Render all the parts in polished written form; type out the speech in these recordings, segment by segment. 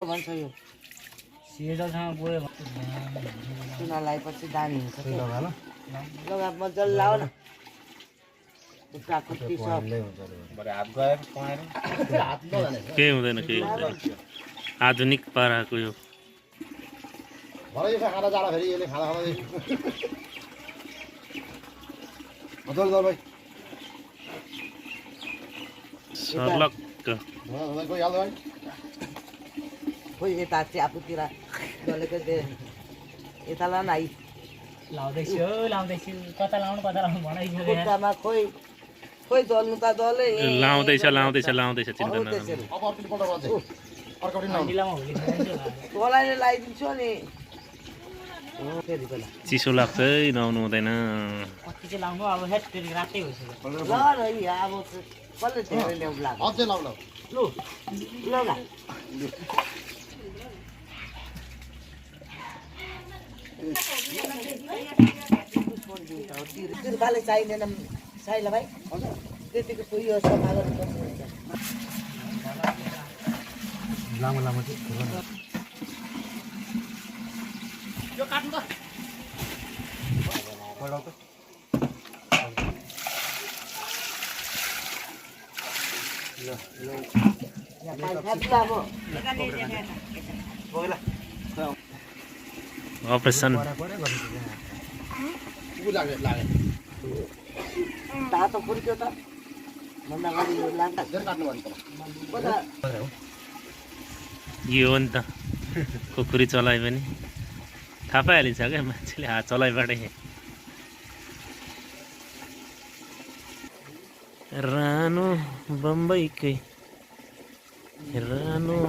भन्छ यो सिएजलसँग गयो चुना लगाएपछि दामी हुन्छ के लगा ल लगा मजाले लाऊ न खुट्टाको पिसप बडे हात गयो पाएर हात नजाने केही हुँदैन आधुनिक पाराको यो भरे यो खाना जाडा फेरि यसले खाना खाँदै मजाले दर भाइ सर्लक्क कोही हाल्दै भाइ खोइ यता चाहिँ आफूतिर जलेको दे यता ला न आई लाउँदैछु कता लाउनु भनाइसक्यो खुट्टामा खोइ खोइ जल्नु त जले लाउँदैछ चिन्ता अब अर्कोपल्ट गर्छ अर्को दिन लाउनु निलामा होली तँलाई लगाइदिन्छु नि फेरि बेला चिसो लाग्छ है नुहाउनु हुँदैन कति चाहिँ लाउनु अब हेट फेरि रातै भइसक्यो ल न यहाँ अब कसले धेरै ल्याउनु लाग्यो अझै लाउ ल लु ल ल तिर्पाले चाहिँदैन साइला भाइ त्यतिको उयो सफा गर्नुपर्छ लामो लामो चाहिँ यो काट्नु त अपरेसन तातो पुर्क्यो त भन्दा अगाडि यो लाग्दा यो हो नि त खुकुरी चलाए पनि थाहा पाइहालिन्छ क्या मान्छेले हात चलाइबाटै रानो बम्बईकै रानो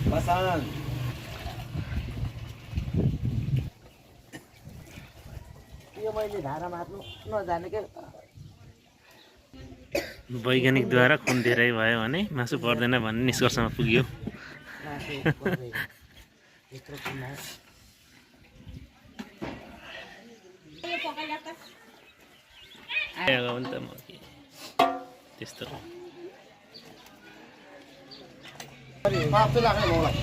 बसान यो मैले धारा मार्नु नजानेकै वैज्ञानिकद्वारा खुन धेरै भयो भने मासु पर्दैन भन्ने निष्कर्षमा पुग्यो त्यस्तो पाँच चाहिँ लाग्ने मलाई